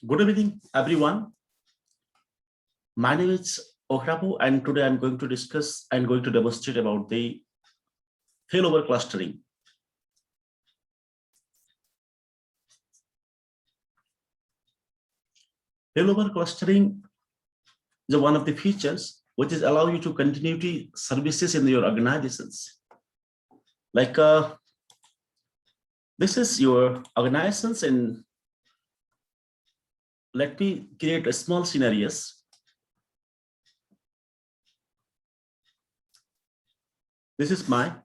Good evening, everyone. My name is Okrapu, and today I'm going to discuss and going to demonstrate about the failover clustering. Failover clustering is one of the features which is allow you to continuity services in your organizations. Like this is your organizations, and let me create a small scenarios. This is my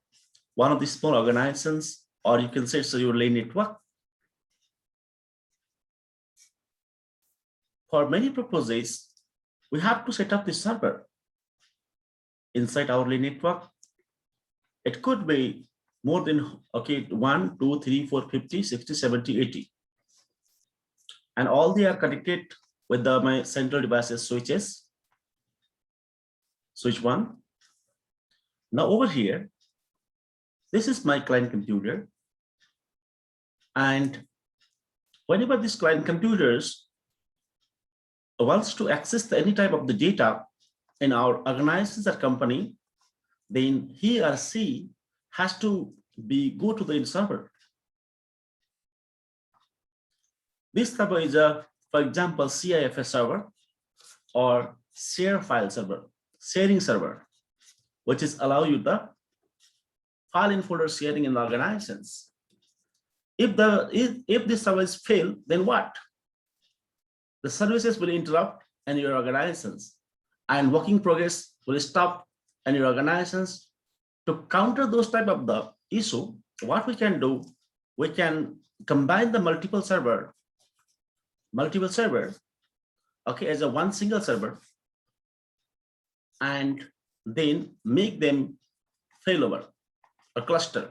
one of the small organizations, or you can say it's your lane network. For many purposes, we have to set up the server inside our lane network. It could be more than 1, 2, 3, 4, 50, 60, 70, 80. And all they are connected with my central devices switches. Switch 1. Now over here, this is my client computer. And whenever this client computers wants to access any type of the data in our organizations or company, then he or she has to go to the server. This server is for example, CIFS server or share file server, sharing server, which is allow you the file and folder sharing in the organizations. If this service fail, then what? The services will interrupt in your organizations, and working progress will stop in your organizations. To counter those type of the issue, what we can do, we can combine the multiple server, okay, as a one single server, and then make them failover or cluster.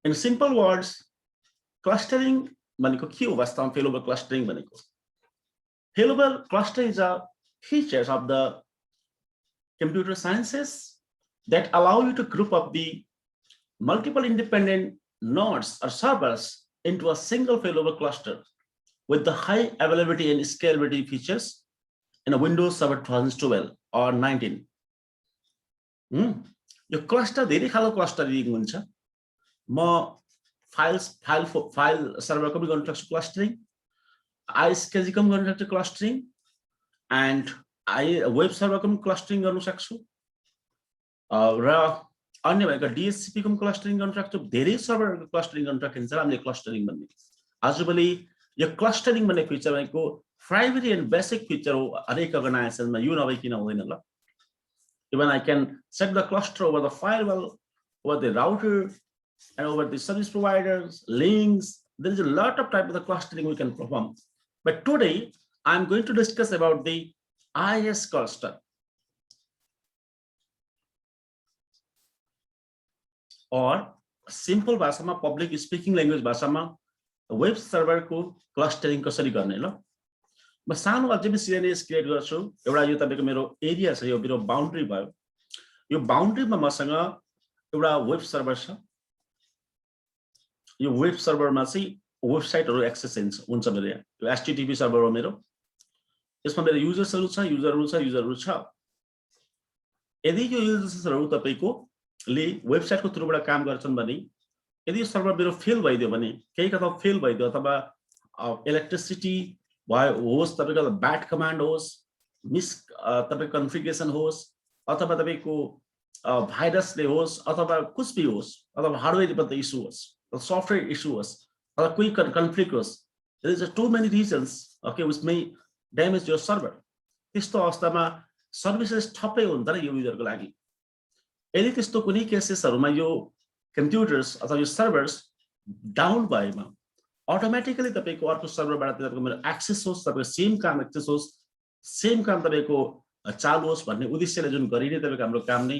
In simple words, clustering भनेको के हो वास्तवमा failover clustering भनेको? Failover clustering is a features of the computer sciences that allow you to group up the multiple independent nodes or servers into a single failover cluster with the high availability and scalability features in a Windows Server 2012 or 19. यो cluster धेरै खालको clustering हुन्छ. म file सर्भरको पनि गर्न सक्छु clustering, आइएसकेजी को पनि गर्न सक्छु क्लस्टरिङ, एन्ड वेब सर्भरको पनि क्लस्टरिङ गर्न सक्छु, र अन्य भएका DHCP को पनि क्लस्टरिङ गर्न सक्छु. धेरै सर्भरहरुको क्लस्टरिङ गर्न सकिन्छ हामीले क्लस्टरिङ भन्ने. आजभोलि यो क्लस्टरिङ भन्ने फिचर भनेको प्राइमेरी एन्ड बेसिक फिचर हो हरेक अर्गनाइजेसनमा. यो नभई किन हुँदैन ल? Even I can set the cluster over the firewall, over the router, and over the service providers, links. There is a lot of type of the clustering we can perform. But today, I'm going to discuss about the IS cluster, or simple भाषामा, public speaking language भाषामा web server को clustering कसरी गर्ने ल? म सानो अझै पनि सिनेरियोस क्रिएट गर्छु. एउटा यो तपाईको मेरो एरिया छ, यो मेरो बाउन्ड्री भयो. यो बाउन्ड्रीमा मसँग एउटा वेब सर्भर छ. यो वेब सर्भरमा चाहिँ वेबसाइटहरु एक्सेस हुन्छ मेरो. यहाँ यो HTTP सर्भर हो मेरो. यसमा मेरो युजर्सहरु छ. यदि यो युजर्सहरु तपाईको ले वेबसाइटको थ्रुबाट काम गर्छन् भने, यदि यो सर्भर मेरो फेल भइदियो भने, केही कता फेल भइदियो अथवा इलेक्ट्रिसिटी होस्, तपाईको ब्याड कमान्ड होस्, मिस तपाईको कन्फिगरेसन होस्, अथवा तपाईको भाइरसले होस्, अथवा कुछ भी होस्, अथवा हार्डवेयर इश्यू होस्, सफ्टवेयर इश्यू होस्, अथवा कोही कन्फ्लिक्ट होस्, there is too many reasons, okay, which may damage your server. त्यस्तो अवस्थामा सर्भिसेस ठप्पै हुन्छ यो युजरको लागि. यदि त्यस्तो कुनै केसेसहरुमा यो कम्प्युटर्स अथवा यो सर्भर्स डाउन भएमा अटोमेटिकली तपाईको अर्को सर्भरबाट तपाईको मेरो एक्सेस होस्, तपाईको सेम काम एक्सेस होस्, सेम काम तपाईको चालु होस् भन्ने उद्देश्यले जुन गरिने तपाईको हाम्रो काम नै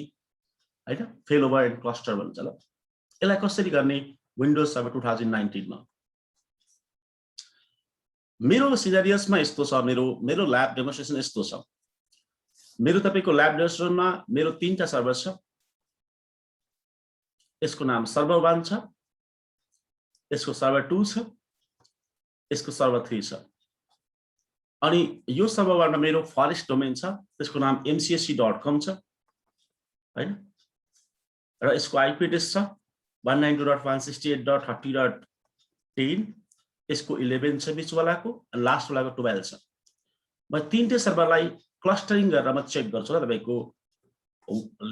हैन फेलओभर एन्ड क्लस्टर भन्छ ल. यसलाई कसरी गर्ने? विन्डोज सर्भर 2019 मा मेरो सिनेरियोसमा यस्तो छ. मेरो ल्याब डेमोन्स्ट्रेसन यस्तो छ. मेरो तपाईको ल्याब डेमोन्स्ट्रेसनमा मेरो तीनटा सर्भर छ. यसको नाम सर्भर 1 छ, यसको सर्भर 2 छ, यसको सर्भर 3 छ अनि यो सर्भरमा मेरो फरेस्ट डोमेन छ त्यसको नाम mcsc.com छ हैन र यसको आईपी एड्रेस छ 192.168.30.10 यसको 11 छ बीच वालाको अनि लास्ट वालाको 12 छ म तीनटै सर्भरलाई क्लस्टरिङ गरेर म चेक गर्छु ल तपाईको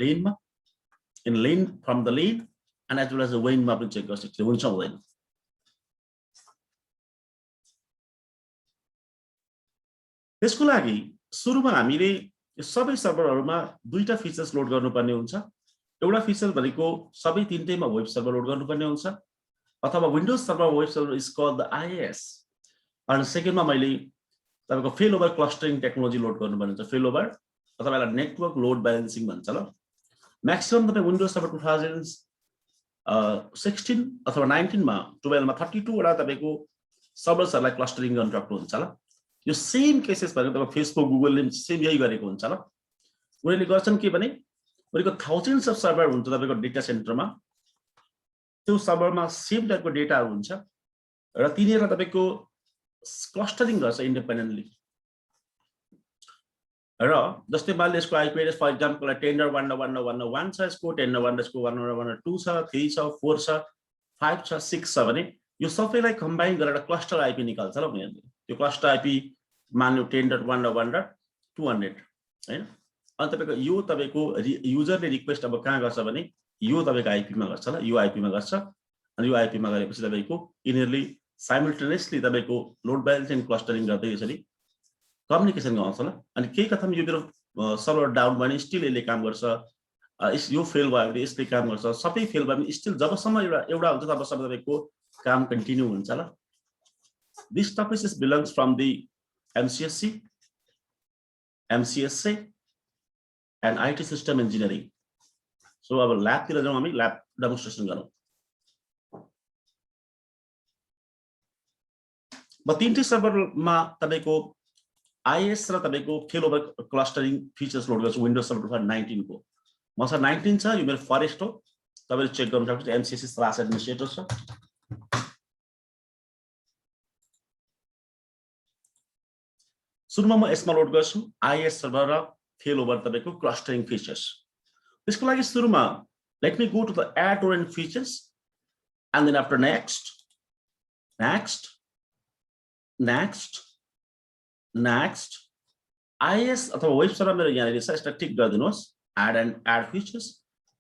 लेनमा in lane from the lane and as well as the vein मा पनि चेक गर्छु त्यो हुन्छ हुँदैन त्यसको लागि सुरुमा हामीले यो सबै सर्भरहरुमा दुईटा फिचर्स लोड गर्नुपर्ने हुन्छ एउटा फिचर भनेको सबै तीनटैमा वेब सर्भर लोड गर्नुपर्ने हुन्छ अथवा Windows server web server is called the IIS अनि सेकेन्डमा मैले तपाईको फेलओभर क्लस्टरिङ टेक्नोलोजी लोड गर्नुपर्ने हुन्छ फेलओभर अथवा यसलाई नेटवर्क लोड ब्यालेन्सिङ भन्छ ल म्याक्सिमम तपाई विन्डोज सर्भर 2016 अथवा 19 मा 12 मा 32 वटा तपाईको सर्भर्सहरुलाई क्लस्टरिङ गर्न सक्नुहुन्छ ल यो सेम केसेस भनेको तपाईको फेसबुक गुगलले सेम यही गरेको हुन्छ ल उनीहरुले गर्छन् के भने उनीहरुको थाउजन्ड्स अफ सर्भर हुन्छ तपाईको डेटा सेन्टरमा त्यो सर्भरमा सेम टाइपको डेटाहरु हुन्छ र तिनीहरुलाई तपाईको क्लस्टरिङ गर्छ इन्डिपेन्डेन्टली र जस्तै मानले यसको आईपी एड्रेस फर एक्जाम्पल 10.1.1.1 छ यसको 10.1.1.2 छ 3 छ 4 छ 5 छ 6 छ भने यो सबैलाई कम्बाइन गरेर क्लस्टर आईपी निकाल्छ ल उनीहरुले त्यो क्लस्टर आईपी मान्यो 10.1.1.200 हैन अनि तपाईको यो तपाईको युजरले रिक्वेस्ट अब कहाँ गर्छ भने यो तपाईको आईपी मा गर्छ ल यो आईपी मा गर्छ अनि यो आईपी मा गरेपछि तपाईको इनरली साइमल्टेनियसली तपाईको लोड ब्यालेन्सिङ क्लस्टरिङ गर्दै यसरी कम्युनिकेसन गर्छ ल अनि केही कथामा यो मेरो सर्भर डाउन भने स्टिल यसले काम गर्छ यो फेल भयो भने यसले काम गर्छ सबै फेल भयो भने स्टिल जबसम्म एउटा हुन्छ तबसम्म तपाईको काम कन्टिन्यू हुन्छ ल this topic is belongs from the MCSA and IT system engineering so अब ल्याब तिर जाउँ हामी ल्याब डेमोन्स्ट्रेसन गरौँ म तीनटै सर्भरमा तपाईको IIS र तपाईको फेलओभर क्लस्टरिङ फिचर्स लोड गर्छु विन्डोज सर्भर 19 को मसँग 19 छ यो मेरो फरेस्ट हो तपाईले चेक गर्न सक्नुहुन्छ MCSA/एडमिनिस्ट्रेटर छ सुरुमा म यसमा लोड गर्छु IIS सर्भर र फेलओभर तपाईको क्लस्टरिङ फिचर्स त्यसको लागि सुरुमा let me go to the add torrent features and then after next IIS अथवा वेब सर्भर मेरो यहाँ रहेछ यसलाई टिक गरिदिनुहोस् एड फिचर्स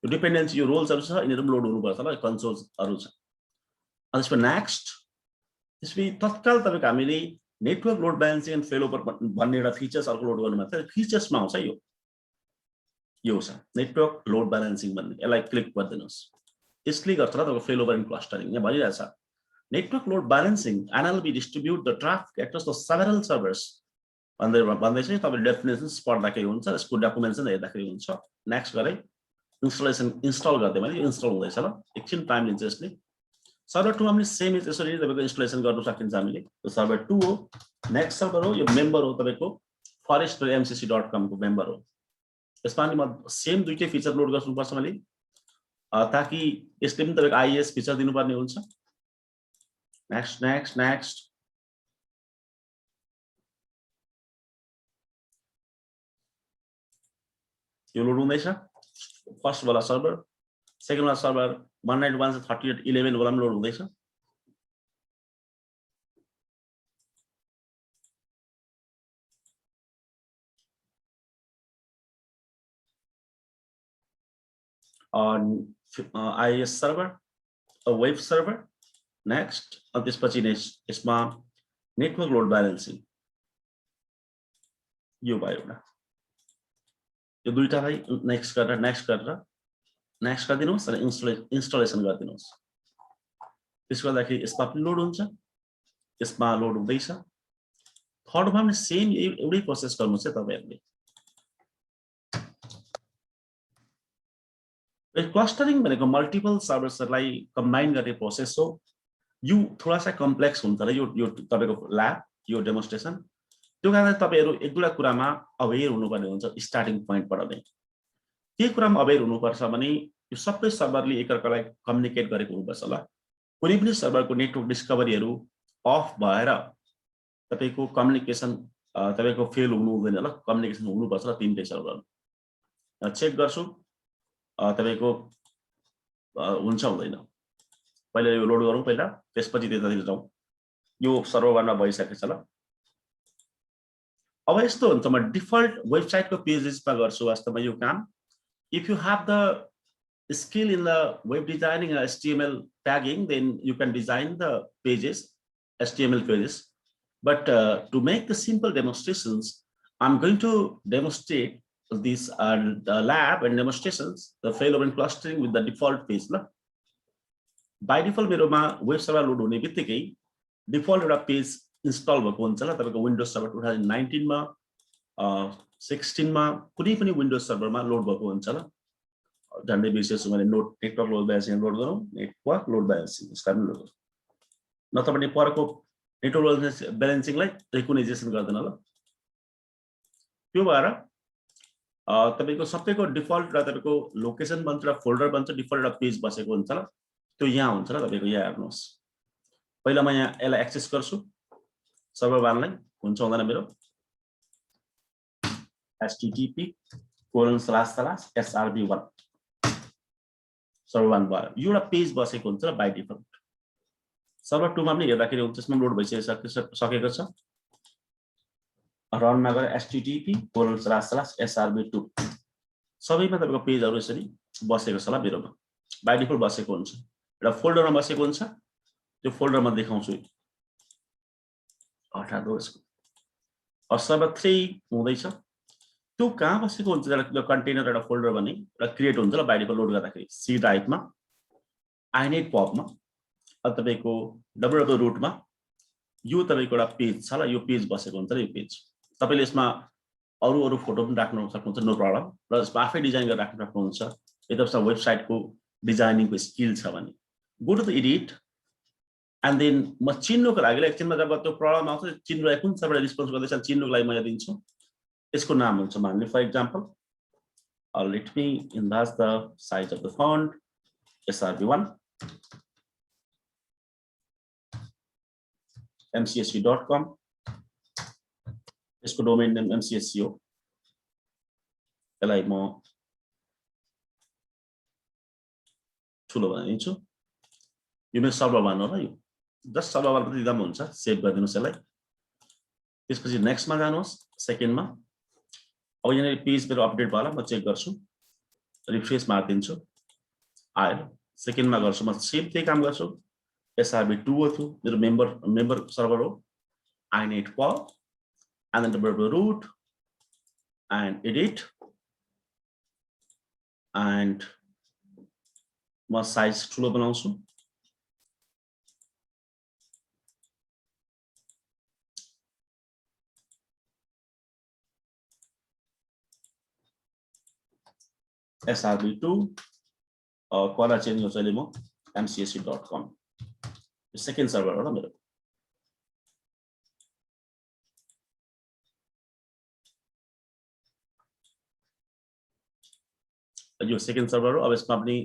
यो डिपेन्डेन्सी यो रोल्सहरु छ यिनीहरु लोड हुनुपर्छ ल कन्सोल्सहरु छ अनि त्यसपछि नेक्स्ट त्यसपछि तत्काल तपाईको हामीले नेटवर्क लोड ब्यालेन्सिङ एन्ड फेलओभर भन्ने एउटा फिचर्स अर्को लोड गर्नु मात्र फिचर्समा आउँछ यो छ नेटवर्क लोड ब्यालेन्सिङ भन्ने यसलाई क्लिक गरिदिनुहोस् यसले गर्छ ल तपाईको फेलओभर एन्ड क्लस्टरिङ यहाँ भनिरहेछ network load balancing NLB distribute the traffic across the several servers भन्दै चाहिँ तपाईले डेफिनेसन्स पढ्दाखेरि हुन्छ यसको डकुमेन्टेसन हेर्दाखेरि हुन्छ नेक्स्ट गरे इन्स्टल गर्दै मैले इन्स्टल हुँदैछ ल एकछिन टाइम लिन्छ यसले सर्भर 2 हामीले सेम यसरी तपाईको इन्स्टलेसन गर्न सकिन्छ हामीले यो सर्भर 2 हो नेक्स्ट सर्भर हो यो मेम्बर हो तपाईको फरेस्ट mcc.com को मेम्बर हो यसमा नि म सेम दुईटै फिचर लोड गर्नुपर्छ मैले ताकि यसले पनि तपाईको IIS फिचर दिनुपर्ने हुन्छ next यो लोड हुँदैछ फर्स्ट वाला सर्भर सेकेन्ड वाला सर्भर 191.30.11 वाला लोड हुँदैछ on IIS server a web server next अब त्यसपछि यसमा नेटवर्क लोड ब्यालेन्सिङ यो भयो एउटा यो दुईटालाई नेक्स्ट गरेर गरिदिनुहोस् र इन्स्टलेसन गरिदिनुहोस् त्यसको लागि यसमा पनि लोड हुन्छ यसमा लोड हुँदैछ थर्डमा पनि सेम एउटै प्रोसेस गर्नु छ तपाईहरुले क्लस्टरिङ भनेको मल्टिपल सर्भर्सहरुलाई कम्बाइन गर्ने प्रोसेस हो यो थोड़ा सा कम्प्लेक्स हुन्छ र यो तपाईको ल्याब यो डेमोन्स्ट्रेसन त्यो कारणले तपाईहरु एक दुईटा कुरामा अवेयर हुनुपर्ने हुन्छ स्टार्टिङ पोइन्टबाट नै के कुरामा अवेयर हुनुपर्छ भने यो सबै सर्भरले एकअर्कालाई कम्युनिकेट गरेको हुनुपर्छ ल कुनै पनि सर्भरको नेटवर्क डिस्कभरीहरु अफ भएर तपाईको कम्युनिकेसन तपाईको फेल हुनु हुँदैन ल कम्युनिकेसन हुनुपर्छ ल तीनटै सर्भर चेक गर्छु तपाईको हुन्छ हुँदैन पहिले यो लोड गरौँ पहिला त्यसपछि त्यतातिर जाउँ यो सर्भर 1 मा भइसकेछ ल अब यस्तो हुन्छ म डिफल्ट वेबसाइटको पेजेसमा गर्छु वास्तवमा यो काम if you have the skill in the web designing and HTML tagging, then you can design the pages, HTML pages. But to make the simple demonstrations, I'm going to demonstrate these the lab and demonstrations, the failover and clustering with the default page. By default, मेरोमा web server load हुने बित्तिकै default एउटा page install भएको हुन्छ ल तपाईको Windows Server 2019 मा 16 मा कुनै पनि Windows Server मा लोड भएको हुन्छ ल झन्डै विशेष मैले note network load balancing load गरौँ नेटवर्क लोड ब्यालेन्सिङ यसलाई पनि लोड नत्र भने परको नेटवर्क लोड ब्यालेन्सिङलाई रिकग्नाइजेसन गर्दैन ल त्यो भएर तपाईको सबैको डिफल्ट र तपाईको लोकेसन बन्छ र फोल्डर बन्छ डिफल्ट एउटा पेज बसेको हुन्छ ल त्यो यहाँ हुन्छ ल तपाईको यहाँ हेर्नुस् पहिला म यहाँ यसलाई एक्सेस गर्छु सर्भर 1 लाई हुन्छ हुँदैन मेरो http://srb1 सर्भर 1 भयो यो एउटा पेज बसेको हुन्छ बाइ डिफल्ट सर्भर 2 मा पनि हेर्दाखेरि हुन्छ यसमा लोड भइसकेको छ रनमा गएर http://srb2 सबैमा तपाईको पेजहरु यसरी बसेको छ ल मेरोमा बाइ डिफल्ट बसेको हुन्छ एउटा फोल्डरमा बसेको हुन्छ त्यो फोल्डरमा देखाउँछु हटादो यसको सर्भर 3 हुँदैछ त्यो कहाँ बसेको हुन्छ एउटा कन्टेनर एउटा फोल्डर भने एउटा क्रिएट हुन्छ ल बाइ डिफल्ट लोड गर्दाखेरि सी ड्राइभमा inet pop मा अब तपाईको www root मा यो तपाईको एउटा पेज छ ल यो पेज बसेको हुन्छ ल यो पेज तपाईले यसमा अरु फोटो पनि राख्न सक्नुहुन्छ नो प्रब्लम र यसमा आफै डिजाइन गरेर राख्न सक्नुहुन्छ यदि तपाईको वेबसाइटको डिजाइनिङको स्किल छ भने go to the edit and then म चिन्नुको लागि एकछिनमा जब त्यो प्रब्लम आउँछ चिन्नुलाई कुन सर्भरले रिस्पोन्स गर्दैछ चिन्नुको लागि म यहाँ दिन्छु यसको नाम हुन्छ मान्ने for example let me enlarge the size of the font srb1 mcsc.com यसको डोमेन नेम mcsc हो यसलाई म ठुलो बनाइदिन्छु यो मेरो सर्भर 1 हो ल यो जस्ट सर्भर 1 पनि दिँदा पनि हुन्छ सेभ गरिदिनुस् यसलाई त्यसपछि नेक्स्ट मा जानुहोस् सेकेन्ड मा अब यहाँ पेज मेरो अपडेट भयो म चेक गर्छु रिफ्रेश मार्दिन्छु आयो सेकेन्ड मा गर्छु म सेम त्यही काम गर्छु srb2 हो थियो मेरो मेम्बर सर्भर हो inet pop and then www root and edit and म साइज ठुलो बनाउँछु srb2 कलर चेन्ज गर्छु अहिले म mcsc.com सेकेन्ड सर्भर हो ल मेरो यो सेकेन्ड सर्भर हो अब यसमा पनि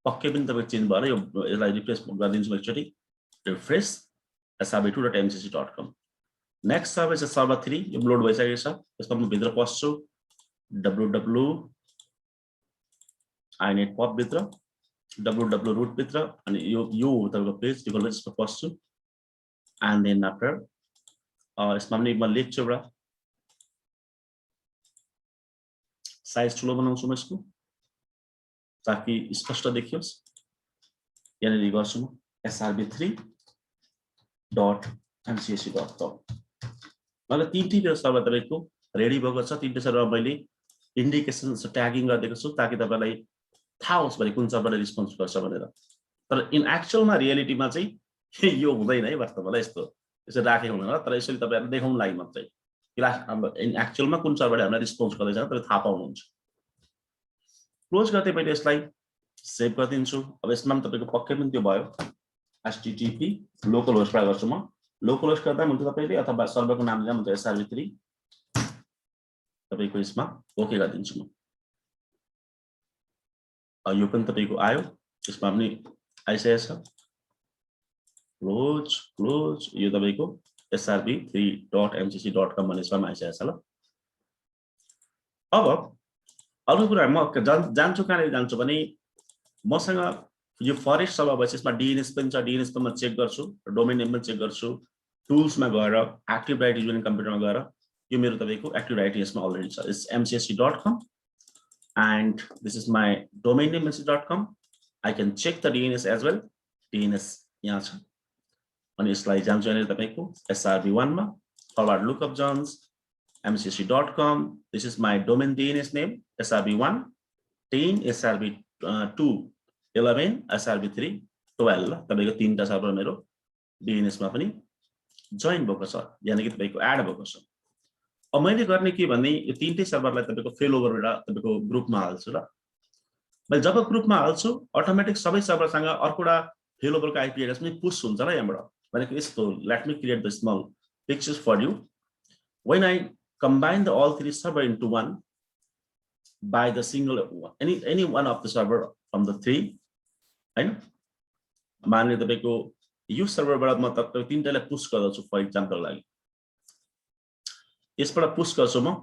पक्कै पनि तपाईको चेन्ज भएर यो यसलाई रिफ्रेश गरिदिन्छु एकचोटी रिफ्रेश srb2.mcsc.com नेक्स्ट सर्भर चाहिँ सर्भर 3 यो लोड भइसकेको छ यसमा म भित्र पस्छु www inet pop भित्र www root भित्र अनि यो तपाईको पेज डिफल्ट यसमा पस्छु एन्ड देन आफ्टर यसमा पनि म लेख्छु एउटा साइज ठुलो बनाउँछु म यसको ताकि स्पष्ट देखियोस् यहाँ गर्छु म srb3.mcsc.com मतलब तीनटी सर्भर तपाईको रेडी भएको छ तीनटै सर्भर मैले इन्डिकेसन ट्यागिङ गरिदिएको छु ताकि तपाईलाई थाहा होस् भने कुन सर्भरले रिस्पोन्स गर्छ भनेर तर इन एक्चुअलमा रियालिटीमा चाहिँ यो हुँदैन है वास्तवमा यस्तो यसरी राखेको हुँदैन तर यसरी तपाईहरुले देखाउन लागि मात्रै हाम्रो इन एक्चुअलमा कुन सर्भरले हामीलाई रिस्पोन्स गर्दैछ तपाईले थाहा पाउनुहुन्छ क्लोज गर्दै मैले यसलाई सेभ गरिदिन्छु अब यसमा पनि तपाईको पक्कै पनि त्यो भयो http लोकल होस्ट प्रयोग गर्छु म लोकल होस्ट गर्दा हुन्छ तपाईले अथवा सर्भरको नाम दिँदा हुन्छ srb3 तपाईको यसमा ओके गरिदिन्छु म यो पनि तपाईको आयो यसमा पनि आइसकेको छ क्लोज यो तपाईको srb3.mcc.com भन्ने यसमा आइसकेको छ ल। अब अरु कुरा म जान्छु कहाँले जान्छु भने मसँग यो फरेस्ट सर्भर भएपछि यसमा डीएनएस पनि छ, डीएनएस पनि म चेक गर्छु, डोमेन नेम पनि चेक गर्छु, टुल्स मा गएर एक्टिभ डाइरेक्टरी जुन कम्प्युटरमा गएर यो मेरो तपाईको एक्टिभ डाइरेक्टरी यसमा अलरेडी छ, it's mcsc.com and this is my domain name mcsc.com. I can check the DNS as well. DNS यहाँ छ अनि यसलाई जान्छु भने तपाईको srb1 मा forward lookup joins mcsc.com. This is my domain DNS name srb1 10 srb2 11 srb3 12 तपाईको तीनटा सर्भर मेरो DNS मा पनि जोइन भएको छ, यानी कि तपाईको एड भएको छ। अब मैले गर्ने के भन्ने यो तीनटै सर्भरलाई तपाईको फेल ओभरबाट तपाईको ग्रुपमा हाल्छु ल। मैले जब ग्रुपमा हाल्छु अटोमेटिक सबै सर्भरसँग अर्कोडा फेल ओभरको आईपी एड्रेस पनि पुश हुन्छ ल यहाँबाट। भनेको यस्तो, let me create the small pictures for you. When I combine the all three server into one by the single any one of the server from the three, हैन मान्ने तपाईको यो सर्भरबाट म तपाईको तीनटालाई पुश गर्दछु फर एक्जाम्पल लागि। यसबाट push गर्छु म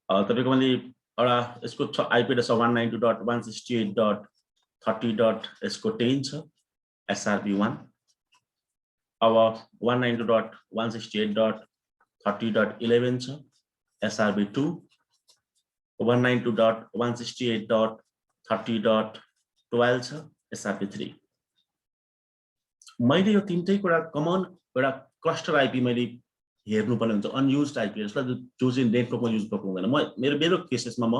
तपाईको मैले एउटा यसको आईपी एड्रेस 192.168.30.10 छ srb1। अब 192.168.30.11 छ srb2, 192.168.30.12 छ srb3। मैले यो तीनटै कुरा कमन एउटा क्लस्टर आईपी मैले हेर्नु पर्ने हुन्छ, अनयुज्ड आईपी एड्रेसलाई जो चाहिँ नेटवर्कमा युज गर्नु हुँदैन। मेरो केसेसमा म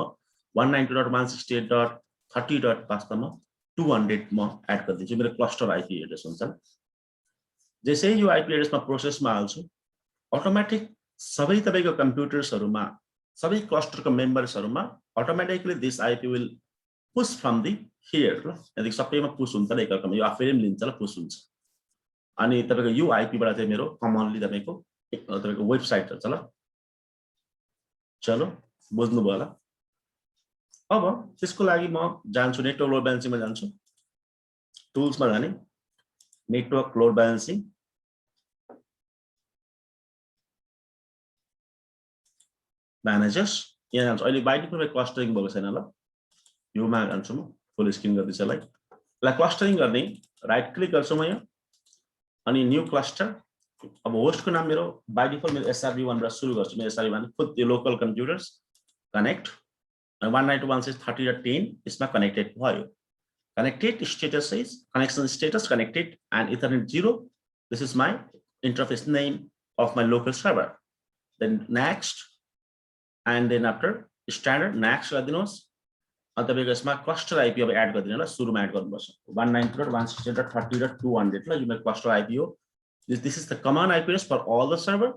192.168.30.5 मा 200 म एड गरिदिन्छु, मेरो क्लस्टर आईपी एड्रेस हुन्छ। जैसे यो आईपी एड्रेसमा प्रोसेसमा हाल्छु अटोमेटिक सबै तपाईको कम्प्युटर्सहरुमा सबै क्लस्टरको मेम्बर्सहरुमा automatically this IP will push from the here ल। यदि सबैमा पुश हुन्छ ल एकअर्कामा, यो आफैले पनि लिन्छ ल, पुश हुन्छ। अनि तपाईको यो आईपी बाट चाहिँ मेरो कमनली तपाईको वेबसाइट छ ल। चलो बुझ्नु भयो होला। अब त्यसको लागि म जान्छु नेटवर्क लोड ब्यालेन्सिङमा जान्छु, टुल्समा जाने नेटवर्क लोड ब्यालेन्सिङ, म्यानेजर्स यहाँ जान्छु। अहिले बाइ डिफल्ट क्लस्टरिङ भएको छैन ल, योमा जान्छु म, फुल स्क्रिन गर्दैछु यसलाई। यसलाई क्लस्टरिङ गर्ने राइट क्लिक गर्छु म यहाँ अनि न्यू क्लस्टर। अब होस्टको नाम मेरो बाइ डिफल्ट मेरो srb1 बाट सुरु गर्छु। मेरो srb1 खुद यो लोकल कम्प्युटर्स कनेक्ट 192.168.30.10 यसमा कनेक्टेड भयो। Connected status is connection status connected and Ethernet 0. This is my interface name of my local server. Then next, and then after standard next गरिदिनुस्। अनि तपाईको यसमा क्लस्टर आईपी अब add गरिदिनु ल, सुरुमा add गर्नुपर्छ 192.168.30.200 ल। यो मेरो क्लस्टर आईपी हो। This is the common IP address for all the server,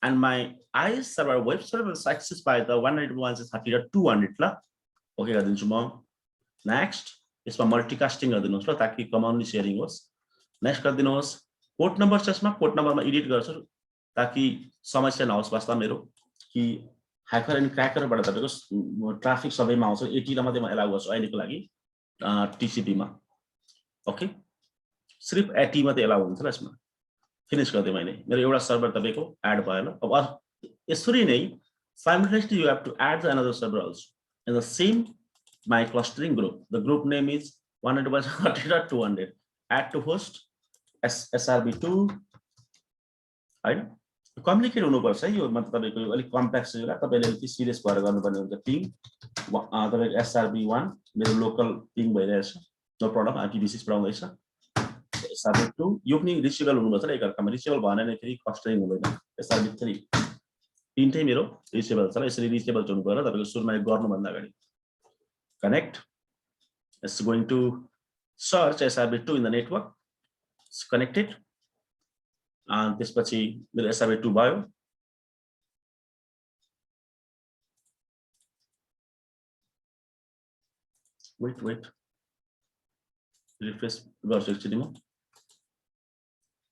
and my IS server web server is accessed by the 192.168.30.200 ल। ओके गरिदिन्छु म। नेक्स्ट यसमा मल्टिकास्टिङ गरिदिनुस् ल ताकि कमनली शेयरिङ होस्। नेक्स्ट गरिदिनुस् पोर्ट नम्बर छ, यसमा पोर्ट नम्बरमा एडिट गर्छु ताकि समस्या नहोस् वास्तव मेरो कि ह्याकर एन्ड क्र्याकरबाट तपाईको ट्राफिक सबैमा आउँछ। 80 मा मात्रै म एलाउ गर्छु अहिलेको लागि टीसीपी मा। ओके सिर्फ 80 मात्रै एलाउ हुन्छ ल यसमा। फिनिश गर्दै मैले मेरो एउटा सर्भर तपाईको एड भयो ल। अब यसरी नै simultaneously you have to add the another server also in the same my clustering group. The group name is 192.168.200. Add to host srb2 हैन। कम्प्लिकेट हुनुपर्छ है यो, मतलब तपाईको अलिक कम्प्लेक्स होला, तपाईले अलिक सिरियस भएर गर्नुपर्ने हुन्छ। पिङ तपाईको srb1 मेरो लोकल पिङ भइरहेछ, नो प्रब्लम, IPv6 पढाउँदैछ। srb2 यो पनि रिचेबल हुनुपर्छ ल एकअर्कामा, रिचेबल भएन भने फेरि क्लस्टरिङ हुँदैन। srb3 तीनटै मेरो रिचेबल छ ल, यसरी रिचेबल हुनु पर्यो तपाईको सुरुमा गर्नु भन्दा अगाडि। Connect. It's going to search srb2 in the network. It's connected. And this pachi मेरो srb2 भयो। Wait. Refresh गर्छु एकचोटि म।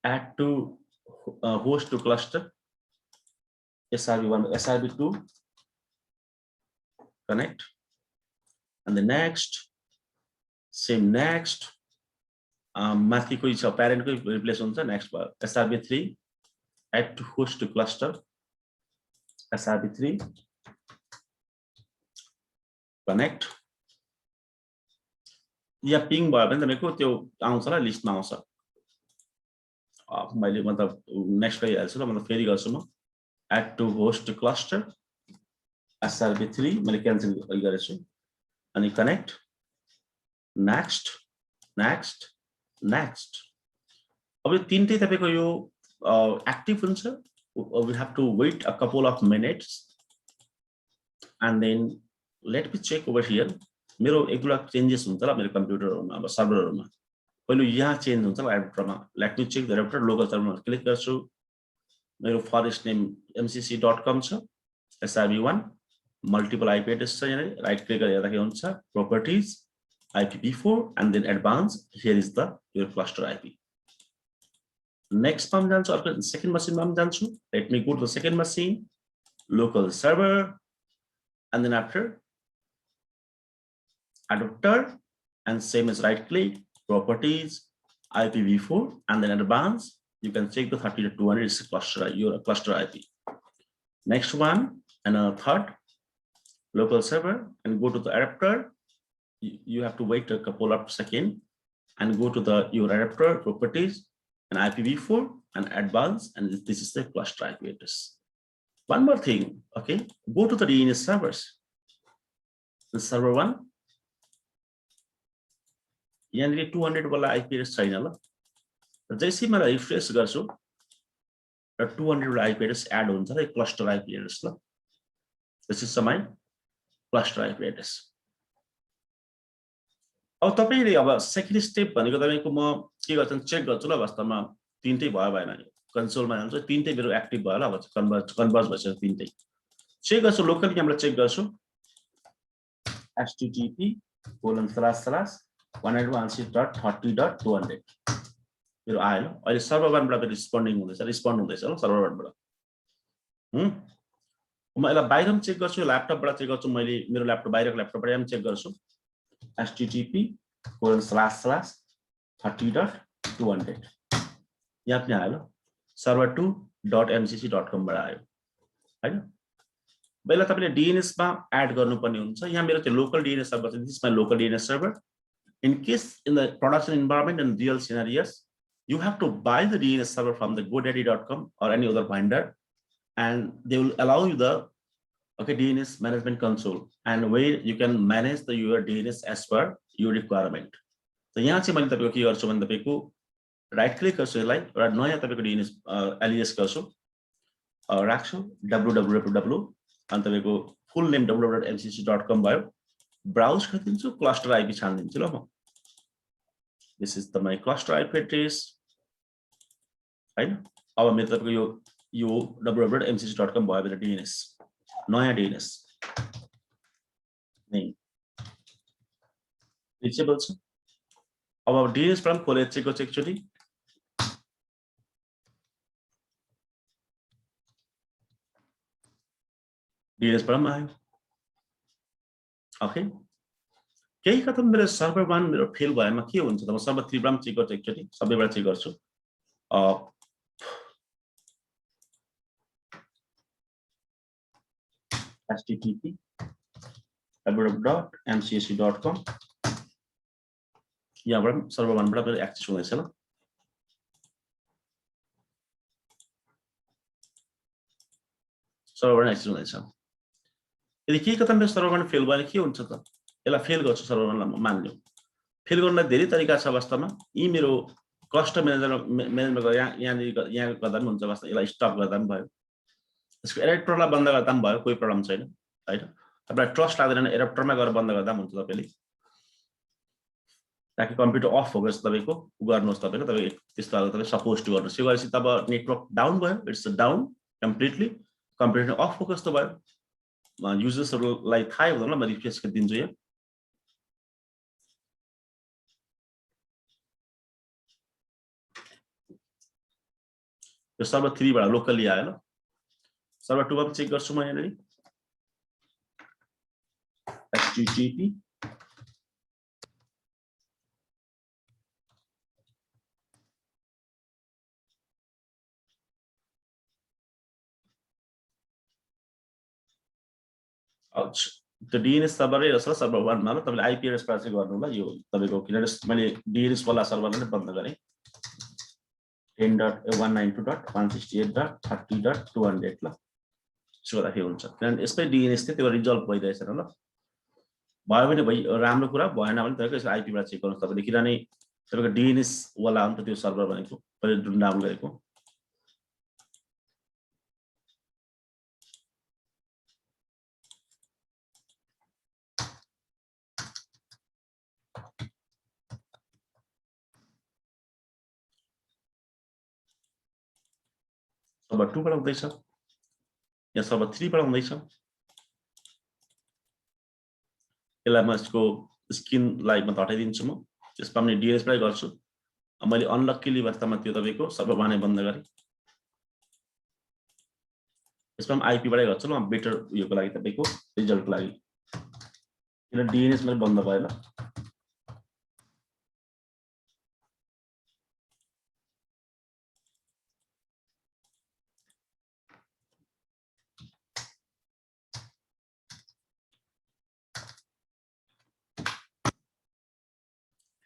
Add to host to cluster srb1 srb2 connect. And the next, same next, माथि कोही छ प्यारेन्टकै रिप्लेस हुन्छ next भयो SRv3 add to host to cluster SRv3 connect या पिङ भयो भने तपाईको त्यो आउँछ ल लिस्टमा आउँछ मैले मतलब नेक्स्ट गरिहाल्छु ल मतलब फेरि गर्छु म add to host to cluster SRv3 मैले क्यान्सल गरेछु अनि कनेक्ट नेक्स्ट नेक्स्ट नेक्स्ट अब यो तीनटै तपाईको यो एक्टिभ हुन्छ we have to wait a couple of minutes and then let me check over here मेरो एक दुईवटा चेन्जेस हुन्छ ल मेरो कम्प्युटरमा अब सर्भरहरुमा पहिलो यहाँ चेन्ज हुन्छ ल एडप्टरमा let me check the adapter local सर्भरमा क्लिक गर्छु मेरो फरेस्ट नेम mcc.com छ SRv1 मल्टिपल आईपी एड्रेस छ यहाँ राइट क्लिक गरेर हेर्दा के हुन्छ properties IPv4 and then advanced here is the your cluster IP next pam जान्छु अर्को सेकेन्ड मसिनमा पनि जान्छु let me go to the second machine local server and then after adapter and same as right click properties IPv4 and then advanced you can check the 30.200 is cluster your cluster IP next one and a third local server and go to the adapter you have to wait a couple of seconds and go to the your adapter properties and IPv4 and advanced and this is the cluster IP address. One more thing, okay, go to the DNS servers. The server one, यहाँ 200 वाला IP address छैन ल जैसे मलाई refresh गर्छु र 200 वाला IP address add हुन्छ र cluster IP address ल this is my cluster IP address. अब तपाईले अब सेकेन्ड स्टेप भनेको तपाईको म के गर्छु चेक गर्छु ल वास्तवमा तीनटै भयो भएन कन्सोलमा जान्छु तीनटै मेरो एक्टिभ भयो ल अब कन्भर्ज भइसक्यो तीनटै चेक गर्छु लोकली यहाँबाट चेक गर्छु http://192.168.30.200 मेरो आयो ल अहिले सर्भर वानबाट रिस्पोन्ड हुँदैछ ल सर्भर वानबाट म यसलाई बाहिर पनि चेक गर्छु ल्यापटपबाट चेक गर्छु मैले मेरो ल्यापटप बाहिरको ल्यापटपबाट पनि चेक गर्छु http://30.200 यहाँ पनि आयो ल server2.mcc.com बाट आयो हैन पहिला तपाईले DNS मा एड गर्नुपर्ने हुन्छ यहाँ मेरो त्यो लोकल DNS सर्भर छ this is my local DNS server in case in the production environment and real scenarios you have to buy the DNS server from the godaddy.com or any other vendor and they will allow you the DNS management console and where you can manage the your DNS as per your requirement. So यहाँ चाहिँ मैले तपाईको के गर्छु भने तपाईको right click गर्छु यसलाई र नयाँ तपाईको DNS alias गर्छु राख्छु www अनि तपाईको फुल नेम www.mcc.com भयो ब्राउज गरिदिन्छु क्लस्टर आईपी छान्दिन्छु ल म this is the my cluster IP address हैन अब मेरो तपाईको यो www.mcc.com भयो मेरो DNS नयाँ DNS नेम रिचेबल छ अब DNS प्राम खोले चेक गर्छु एकचोटी DNS प्राम आयो ओके केही कता मेरो सर्भर 1 मेरो फेल भएमा के हुन्छ त म सर्भर 3 प्राम चेक गर्छु एकचोटी सबैबाट चेक गर्छु http://www.mcc.com यहाँबाट सर्भर 1 बाट मेरो एक्सेस हुँदैछ ल सर्भर 1 एक्सेस हुँदैछ यदि के कता मेरो सर्भर 1 फेल भएन के हुन्छ त यसलाई फेल गर्छु सर्भर 1 लाई मान्नु फेल गर्नलाई धेरै तरिका छ वास्तवमा यी मेरो कस्टम म्यानेजमेन्ट यहाँ गर्दा पनि हुन्छ वास्तवमा यसलाई स्टप गर्दा पनि भयो यसको एडप्टरलाई बन्द गर्दा पनि भयो कोही प्रब्लम छैन हैन तपाईलाई ट्रस्ट लाग्दैन एडप्टरमा गएर बन्द गर्दा पनि हुन्छ तपाईले ताकि कम्प्युटर अफ होस् तपाईको गर्नुहोस् तपाईले त्यस्तो हालत तपाईले सपोज टु गर्नुहोस् यो गरेपछि तब नेटवर्क डाउन भयो it's down completely computer of focus त भयो युजर्सहरुलाई थाहै हुँदैन म रिफ्रेश गरिदिन्छु यहाँ यो सर्भर 3 बाट लोकली आयो ल सर्भर 2 मा चेक गर्छु म यहाँनेरि http त्यो DNS सर्भर र सर्भर 1 मा तपाईले IP एड्रेस प्राप्त गर्नु होला यो तपाईको किनभने मैले DNS वाला सर्भरलाई नै बन्द गरे 10.192.168.30.200 ल सो गर्दाखेरि हुन्छ किनभने यसमै DNS थियो त्यो रिजल्भ भइरहेछ र ल भयो भने राम्रो कुरा भएन भने तपाईको यसको IP बाट चेक गर्नुस् तपाईले किनभने तपाईको DNS वाला हो नि त त्यो सर्भर भनेको तपाईले जुन डाउनलोड गरेको सर्भर 2 बाट हुँदैछ या सर्भर 3 बाट हुँदैछ यसलाई म यसको स्क्रिनलाई म हटाइदिन्छु म त्यसमा पनि DNS बाट गर्छु मैले अनलक्कीली वास्तवमा त्यो तपाईको सर्भर 1 नै बन्द गरे यसमा पनि IP बाटै गर्छु ल बेटर उयोको लागि तपाईको रिजल्टको लागि किन DNS मैले बन्द भयो ल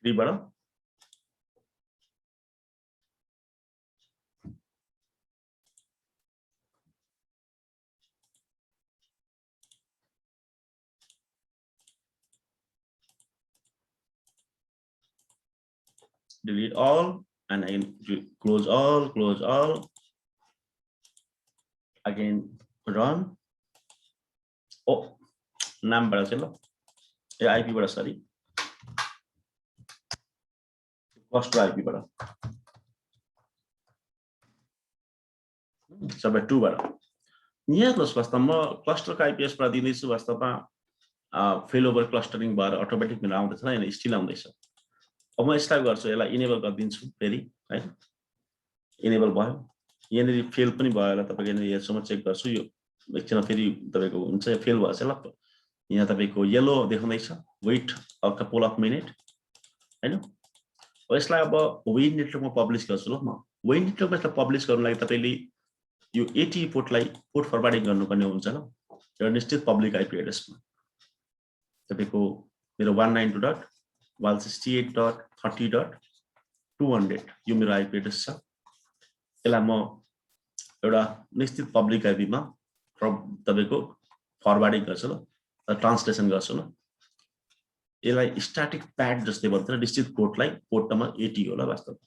बाट delete all and again close all again run oh नाम बाट चाहिँ ल यो IP बाट सरी क्लस्टर IP बाट सर्भर 2 बाट यहाँ हेर्नुस् वास्तवमा क्लस्टरको IP एड्रेस बाट दिँदैछु वास्तवमा फेल ओभर क्लस्टरिङ भएर अटोमेटिक मेरो आउँदैछ हैन स्टिल आउँदैछ अब म यसलाई गर्छु यसलाई इनेबल गरिदिन्छु फेरि हैन इनेबल भयो यहाँनेरि फेल पनि भयो होला तपाईको यहाँनेरि हेर्छु म चेक गर्छु यो एकछिन फेरि तपाईको हुन्छ फेल भएछ ल यहाँ तपाईको येलो देखाउँदैछ weight a couple of minute हैन यसलाई अब वेब नेटवर्कमा पब्लिश गर्छु ल म वेब नेटवर्कमा यसलाई पब्लिश गर्नु लागि तपाईले यो AT पोर्टलाई पोर्ट फरवार्डिङ गर्नुपर्ने हुन्छ ल एउटा निश्चित पब्लिक IP एड्रेसमा तपाईको मेरो 192.168.30.200 यो मेरो IP एड्रेस छ यसलाई म एउटा निश्चित पब्लिक IP मा तपाईको फरवार्डिङ गर्छु ल ट्रान्सलेसन गर्छु ल यसलाई स्ट्याटिक प्याड जस्तै भन्छ निश्चित पोर्टलाई पोर्ट नम्बर 80 होला वास्तवमा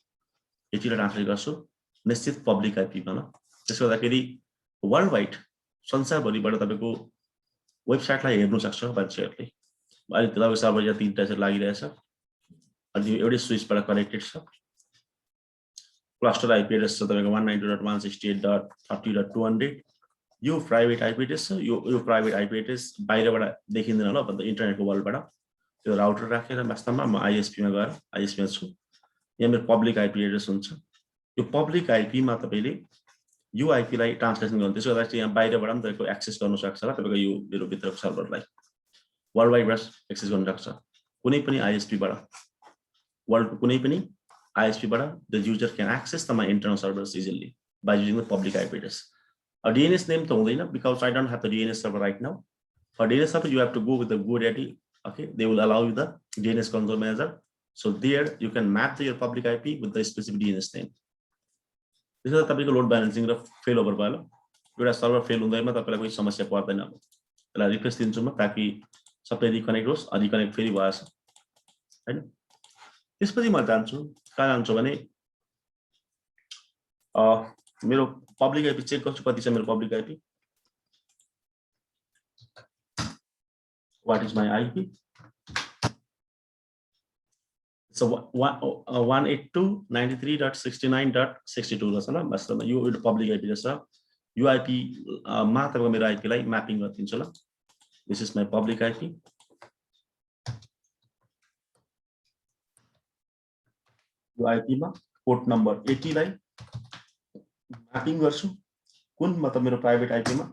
80 लाई ट्रान्सलेट गर्छु निश्चित पब्लिक IP मा ल त्यसो गर्दाखेरि वर्ल्ड वाइड संसारभरिबाट तपाईको वेबसाइटलाई हेर्न सक्छ मान्छेहरुले अहिले तपाईको सर्भर या 3टा चाहिँ लागिरहेछ अनि एउटै स्विचबाट कनेक्टेड छ क्लस्टर IP एड्रेस छ तपाईको 192.168.30.200 यो प्राइभेट IP एड्रेस छ यो प्राइभेट IP एड्रेस बाहिरबाट देखिँदैन ल भन्दा इन्टरनेटको वर्ल्डबाट त्यो राउटर राखेर वास्तवमा म ISP मा गएर ISP मा छु यहाँ मेरो पब्लिक IP एड्रेस हुन्छ यो पब्लिक IP मा तपाईले यो IP लाई ट्रान्सलेसन गर्नु त्यसो गर्दा चाहिँ यहाँ बाहिरबाट पनि तपाईको एक्सेस गर्न सक्छ र तपाईको यो मेरो भित्रको सर्भरलाई वर्ल्ड वाइडबाट एक्सेस गर्न सक्छ कुनै पनि ISP बाट वर्ल्डको कुनै पनि ISP बाट the user can access the my internal servers easily by using the public IP address. A DNS name to only because I don't have the DNS server right now. For DNS server, you have to go with the GoDaddy. Okay, they will allow you the DNS console manager. So there you can map your public IP with the specific DNS name. This is the load balancing of fail over भयो एउटा server fail हुँदैमा तपाईलाई कुनै समस्या पर्दैन अब त्यसलाई request दिन्छु म ताकि सबै रिकनेक्ट होस् अनि कनेक्ट फेरि भएछ हैन त्यसपछि म जान्छु कहाँ जान्छु भने मेरो पब्लिक IP चेक गर्छु कति छ मेरो public IP what is my IP so 182.93.69.62 ल सला वास्तवमा यो पब्लिक IP रहेछ यो IP मा तपाईको मेरो IP लाई म्यापिङ गरिदिन्छु ल this is my public IP यो IP मा पोर्ट नम्बर 80 लाई म्यापिङ गर्छु कुन मतलब मेरो प्राइभेट IP मा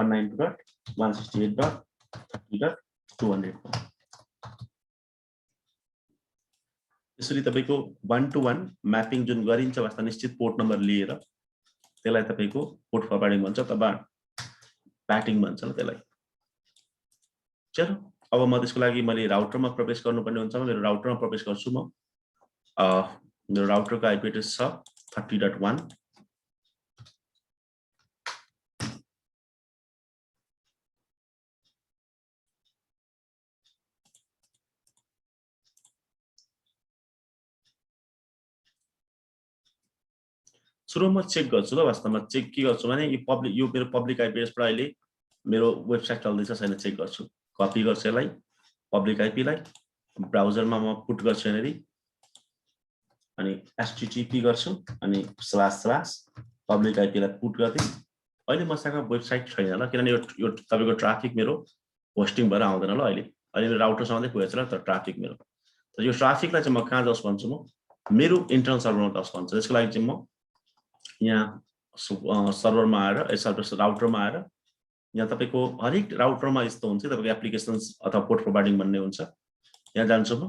192.168.30.200 यसरी तपाईको 1 to 1 म्यापिङ जुन गरिन्छ वास्तव निश्चित पोर्ट नम्बर लिएर त्यसलाई तपाईको पोर्ट फरवार्डिङ भन्छ अथवा प्याटिङ भन्छ ल त्यसलाई चलो अब म त्यसको लागि मैले राउटरमा प्रवेश गर्नुपर्ने हुन्छ मेरो राउटरमा प्रवेश गर्छु म मेरो राउटरको आईपी एड्रेस छ 30.1 सुरुमा चेक गर्छु ल वास्तवमा चेक के गर्छु भने यो मेरो पब्लिक आईपी एड्रेसबाट अहिले मेरो वेबसाइट चल्दैछ छैन चेक गर्छु कपी गर्छु यसलाई पब्लिक आईपी लाई ब्राउजरमा म पुट गर्छु यहाँनेरि अनि http गर्छु अनि / पब्लिक आईपी लाई पुट गर्दै अहिले मसँग वेबसाइट छैन ल किनभने यो तपाईको ट्राफिक मेरो होस्टिङ भएर आउँदैन ल अहिले मेरो राउटर सँगै पुगेछ ल तर ट्राफिक मेरो तर यो ट्राफिकलाई चाहिँ म कहाँ जाओस् भन्छु म मेरो इन्टरनल सर्भरमा जाओस् भन्छु त्यसको लागि चाहिँ म यहाँ सर्भरमा आएर राउटरमा आएर यहाँ तपाईको हरेक राउटरमा यस्तो हुन्छ तपाईको एप्लिकेशन्स अथवा पोर्ट प्रोभाइडिङ भन्ने हुन्छ यहाँ जान्छु म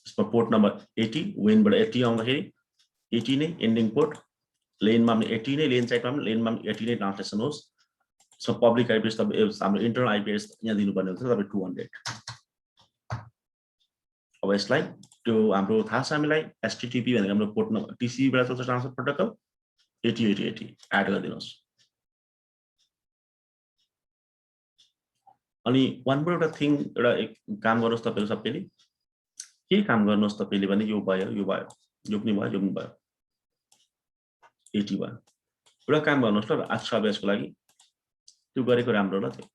यसमा पोर्ट नम्बर 80 विनबाट 80 आउँदाखेरि 80 नै एन्डिङ पोर्ट लेनमा पनि 80 नै लेन साइडमा पनि लेनमा पनि 80 नै ट्रान्सलेसन होस् सो पब्लिक आईपी एड्रेस हाम्रो इन्टरनल आईपी एड्रेस यहाँ दिनुपर्ने हुन्छ तपाईँ 200 अब यसलाई त्यो हाम्रो थाहा छ हामीलाई http भनेको हाम्रो पोर्ट नम्बर TCP बाट चल्छ ट्रान्सफर प्रोटोकल 80 एड गरिदिनुहोस् अनि वान मोर एउटा थिङ एउटा काम गर्नुहोस् तपाईहरु सबैले के काम गर्नुहोस् तपाईले भने यो भयो यो पनि भयो 80 भयो एउटा काम गर्नुहोस् ल आज अभ्यासको लागि त्यो गरेको राम्रो ल त्यो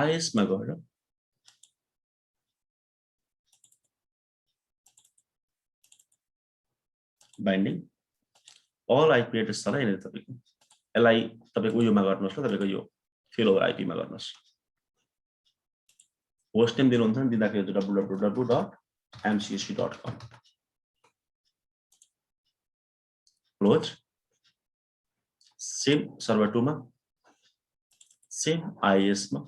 IS मा गएर बाइन्डिङ all IP एड्रेस छ ल यहाँनिर तपाईको यसलाई तपाईको योमा गर्नुहोस् ल तपाईको यो फेल ओभर IP मा गर्नुहोस् होस्ट नेम दिनुहुन्छ नि दिँदाखेरि www.mcsc.com क्लोज सेम सर्भर 2 मा सेम IS मा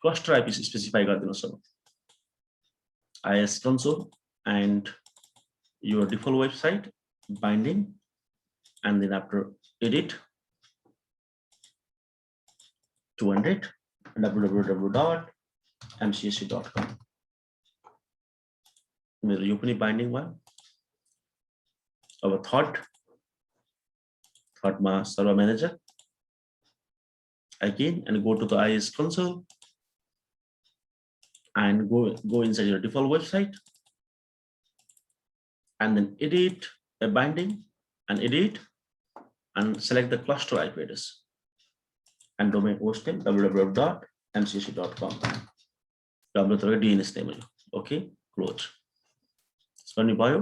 क्लस्टर IP स्पेसिफाई गरिदिनुहोस् अब IS console and your default website binding and then after edit 200 www.mcsc.com मेरो यो पनि बाइन्डिङ भयो अब थर्ड मा server manager again and go to the IS console and go inside your default website and then edit a binding and edit and select the cluster IP address and domain hosting www.mcsc.com DNS name okay close स्मर्नी भयो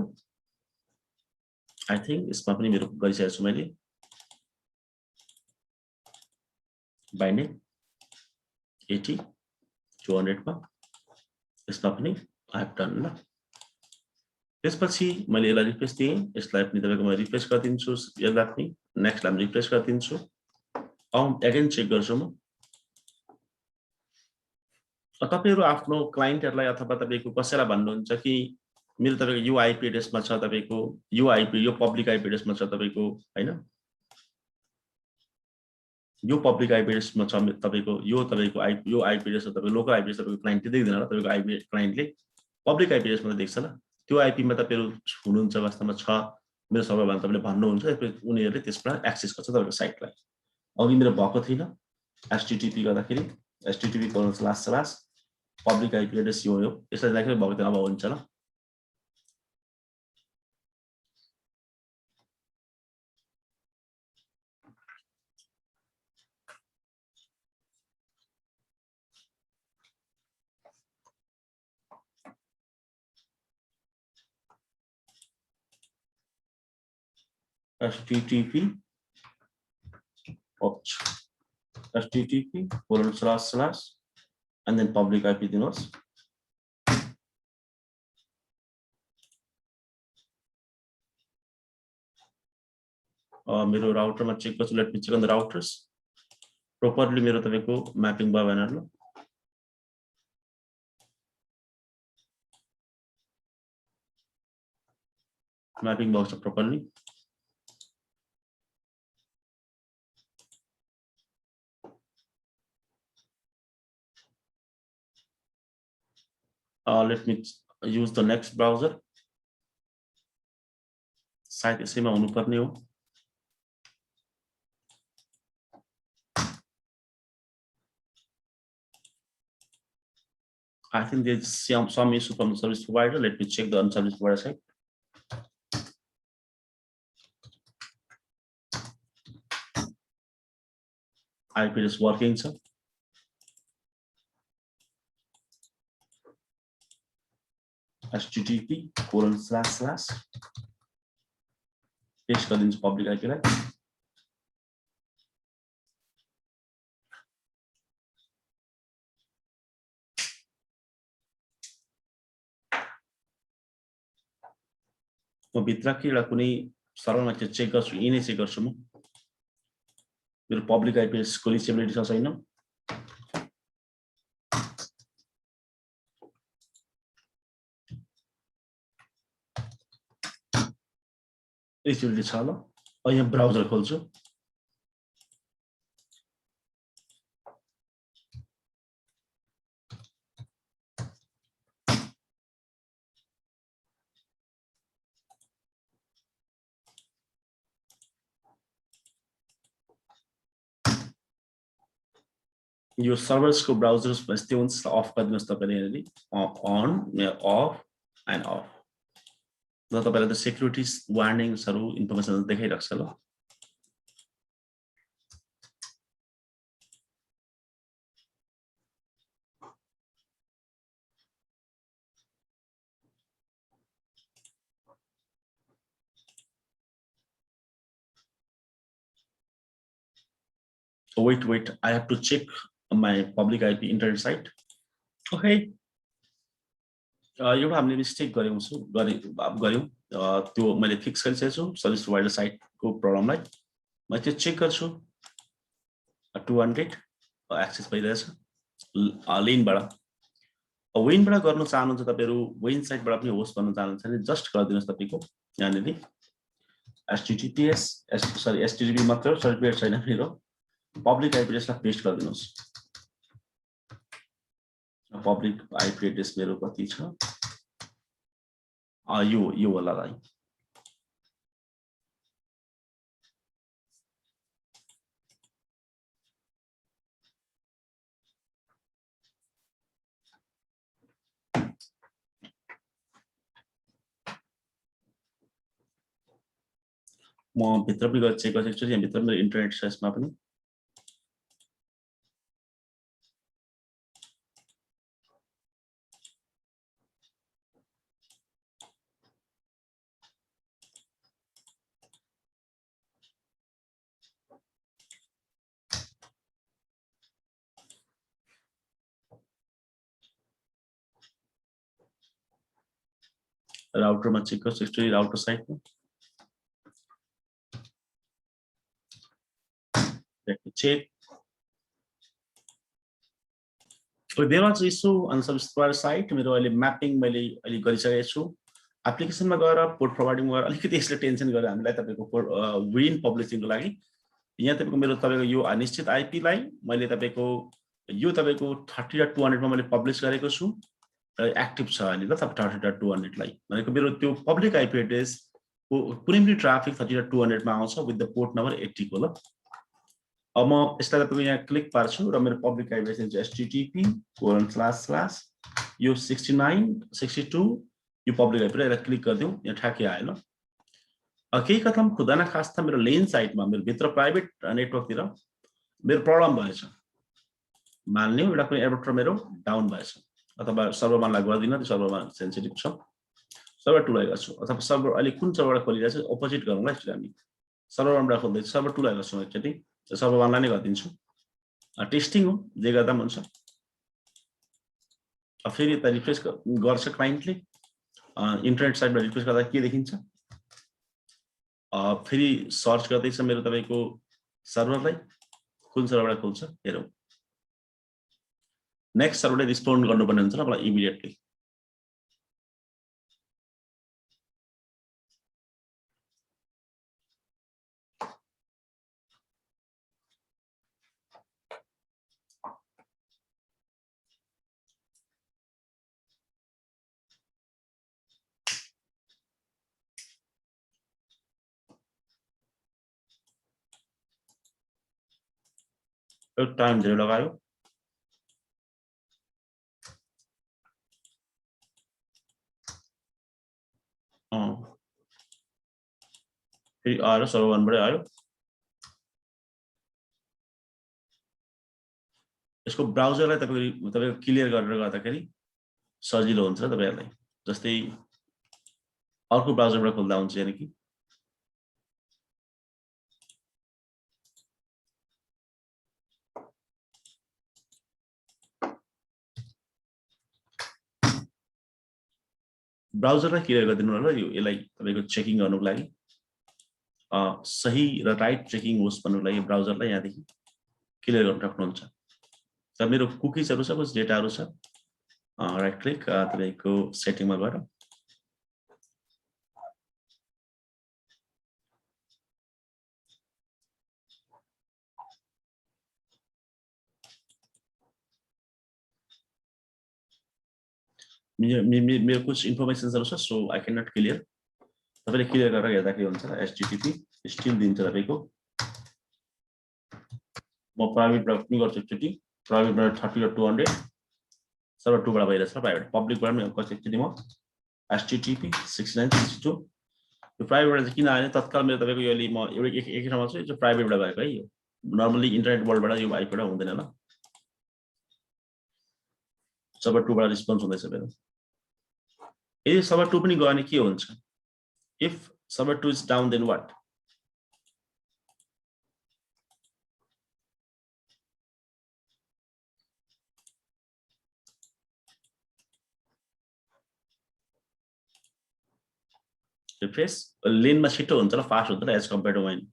I think यसमा पनि मेरो गरिसकेको छु मैले binding 80 200 मा यसमा पनि I have done ल त्यसपछि मैले यसलाई रिफ्रेश दिएँ यसलाई पनि तपाईको म रिफ्रेश गरिदिन्छु यसलाई पनि नेक्स्ट लाई रिफ्रेश गरिदिन्छु अगेन चेक गर्छु म तपाईहरु आफ्नो क्लाइन्टहरुलाई अथवा तपाईको कसैलाई भन्नुहुन्छ कि मेरो तपाईको यो आईपी एड्रेसमा छ तपाईको यो पब्लिक आईपी एड्रेसमा छ तपाईको हैन यो पब्लिक आईपी एड्रेसमा छ तपाईको यो आईपी एड्रेस तपाईको लोकल आईपी एड्रेस तपाईको क्लाइन्टले देख्दैन ल तपाईको आईपी क्लाइन्टले पब्लिक आईपी एड्रेसमा देख्छ ल त्यो आईपी मा तपाईहरु हुनुहुन्छ वास्तवमा छ मेरो सर्भर भन्दा तपाईले भन्नुहुन्छ उनीहरुले त्यसबाट एक्सेस गर्छ तपाईको साइटलाई अघि मेरो भएको थिएन http गर्दाखेरि http:// पब्लिक आईपी एड्रेस यो हो यसलाई लेखेर भएको थिएन अब हुन्छ ल http:// and then public IP दिनुहोस् मेरो राउटरमा चेक गर्छु let me check on the routers properly मेरो तपाईको म्यापिङ भयो भनेर ल म्यापिङ भएको छ properly Let me use the next browser. सायद यसैमा हुनुपर्ने हो. I think there's some issue from the service provider. Let me check the service provider side. IP is working, sir. http:// paste गरिदिन्छु पब्लिक आइपी लाई. म भित्र के एउटा कुनै सर्भरमा चेक गर्छु, यिनै चेक गर्छु म मेरो पब्लिक आइपी को रिचेबिलिटी छ छैन. रिचेबिलिटी छ ल. यहाँ ब्राउजर खोल्छु. यो सर्भर्स को ब्राउजर्स बस्दै हुन्छ, अफ गरिदिनुस् तपाईले हेरि अन अफ एन्ड अफ. ल तपाईलाई त सेक्युरिटी वार्निङ्सहरु इन्फर्मेसन देखाइराख्छ ल. Wait, I have to check my public IP internet site. Okay. एउटा हामीले मिस्टेक गर्यौं त्यो मैले फिक्स गरिसकेको छु सर्भिस प्रोवाइडर साइट को प्रब्लमलाई. म त्यो चेक गर्छु. 200 एक्सेस भइरहेछ लेनबाट. वेनबाट गर्न चाहनुहुन्छ तपाईहरु, वेन साइटबाट पनि होस्ट गर्न चाहनुहुन्छ भने जस्ट गरिदिनुस् तपाईको यहाँनेरि http मात्र सर्टिफिकेट छैन मेरो. Public IP एड्रेसलाई paste गरिदिनुस्. Public IP address मेरो कति छ यो होला भाइ. म भित्र पनि गएर चेक गरिसकेको छु. यहाँ भित्र मेरो इन्टरनेट छ यसमा पनि. राउटरमा चेक गर्छु एक्चुअली राउटर साइटमा. Let me check. So there was issue on service provider site. मेरो अहिले म्यापिङ मैले अहिले गरिसकेको छु. एप्लिकेसनमा गएर पोर्ट फरवर्डिङ गरेर अलिकति यसले टेन्सन गरे हामीलाई तपाईको विन पब्लिसिङको लागि. यहाँ तपाईको मेरो तपाईको यो अनिश्चित आइपी लाई मैले तपाईको यो तपाईको 30.200 मा मैले पब्लिश गरेको छु. एक्टिभ छ अहिले ल. तपाईको 30.200 लाई भनेको मेरो त्यो पब्लिक आइपी एड्रेस को कुनै पनि ट्राफिक 30.200 मा आउँछ विथ द पोर्ट नम्बर 80 को ल. अब म यसलाई तपाईको यहाँ क्लिक पार्छु र मेरो पब्लिक आइपी एड्रेस चाहिँ http:// यो 6962 यो पब्लिक आइपी लाई क्लिक गर्दियौ. यहाँ ठ्याक्कै आयो ल. केही कथम खुदा न खास्ता मेरो लेन साइटमा मेरो भित्र प्राइभेट नेटवर्कतिर मेरो प्रब्लम भएछ. मान्नु एउटा कुनै एडप्टर मेरो डाउन भएछ अथवा सर्भरमा लाई गर्दिन. त्यो सर्भरमा सेन्सिटिभ छ. सर्भर 2 लाई गर्छु अथवा सर्भर अहिले कुन सर्भरबाट खोलिरहेछ अपोजिट गरौँला. यसले हामी सर्भरबाट खोल्दैछ सर्भर 2 लाई गर्छु एकचोटी. सर्भर 1 लाई नै गरिदिन्छु. टेस्टिङ हो जे गर्दा पनि हुन्छ. फेरि त रिफ्रेश गर्छ क्लाइन्टले. इन्टरनेट साइटबाट रिफ्रेश गर्दा के देखिन्छ फेरि सर्च गर्दैछ मेरो तपाईको सर्भरलाई कुन सर्भरबाट खोल्छ हेरौँ. नेक्स्ट सर्भरले रिस्पोन्ड गर्नुपर्ने हुन्छ ल मलाई इमिडिएटली. टाइम धेरै लगायो फेरि आएर सर्भर 1 बाट आयो यसको ब्राउजरलाई तपाईको क्लियर गरेर गर्दाखेरि सजिलो हुन्छ तपाईहरुलाई जस्तै अर्को ब्राउजरबाट खोल्दा हुन्छ यानी कि ब्राउजरलाई क्लियर गरिदिनु होला यो यसलाई तपाईको चेकिङ गर्नुको लागि सही र राइट चेकिङ होस् भन्नुको लागि ब्राउजरलाई यहाँदेखि क्लियर गर्न सक्नुहुन्छ त मेरो कुकीजहरु छ कुछ डेटाहरु छ राइट क्लिक तपाईको सेटिङमा गएर मेरो कुछ इन्फर्मेसनहरु छ so I can not clear तपाईले क्लियर गरेर हेर्दाखेरि हुन्छ http स्टिल दिन्छ तपाईको म प्राइभेट बाट पनि गर्छु एकचोटी प्राइभेट बाट 30.200 सर्भर 2 बाट भइरहेछ प्राइभेट पब्लिक बाट पनि गर्छु एकचोटी म http 6962 यो प्राइभेट बाट चाहिँ किन आएन तत्काल मेरो तपाईको योले म एक ठाउँमा छु यो प्राइभेट बाट भएको है यो नर्मली इन्टरनेट वर्ल्ड बाट यो आइपी बाट हुँदैन ल सर्भर 2 बाट रिस्पोन्स हुँदैछ मेरो यदि सर्भर 2 पनि गयो भने के हुन्छ if server 2 is down then what refresh lane मा छिटो हुन्छ र फास्ट हुन्छ as compared to when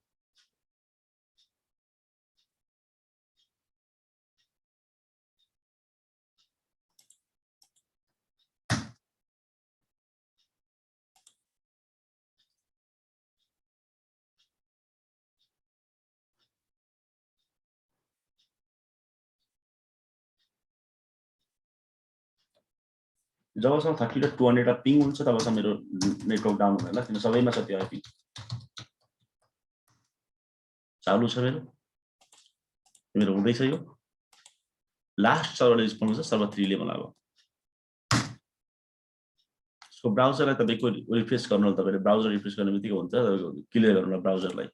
जबसम्म 30.200 टा पिङ हुन्छ तबसम्म मेरो नेटवर्क डाउन हुँदैन किन सबैमा छ त्यो आइपी चालु छ मेरो हुँदैछ यो लास्ट सर्भरले रिस्पोन्स हुन्छ सर्भर 3 ले मलाई अब सो ब्राउजरलाई तपाईको रिफ्रेश गर्नु तपाईले ब्राउजर रिफ्रेश गर्ने बित्तिकै हुन्छ तपाईको क्लियर गर्नु ब्राउजरलाई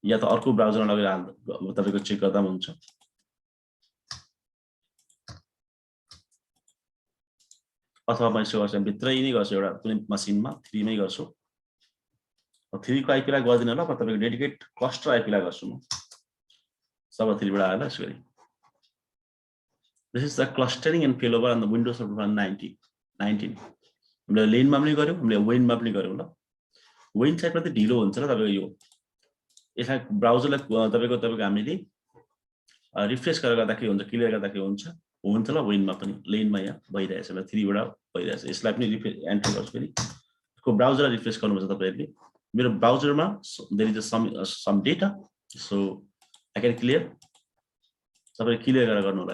या त अर्को ब्राउजरमा लगेर तपाईको चेक गर्दा पनि हुन्छ अथवा म यसो गर्छु भित्रै नै गर्छु एउटा कुनै मसिनमा 3 मै गर्छु 3 को आइपी लाई गर्दिन होला म तपाईको डेडिकेट क्लस्टर आइपी लाई गर्छु म सर्भर 3 बाट आएला यसरी this is the clustering and failover on the Windows server 19 हामीले लेनमा पनि गर्यौ हामीले वेनमा पनि गर्यौ ल वेन साइडमा चाहिँ ढिलो हुन्छ ल तपाईको यो यसलाई ब्राउजरलाई तपाईको हामीले रिफ्रेश गरेर गर्दा के हुन्छ क्लियर गर्दा के हुन्छ ल वेनमा पनि लेनमा यहाँ भइरहेछ ल 3 बाट भइरहेछ यसलाई पनि एन्टर गर्छु फेरि यसको ब्राउजरलाई रिफ्रेश गर्नुपर्छ तपाईहरुले मेरो ब्राउजरमा there is some data so I can clear तपाईले क्लियर गरेर गर्नु होला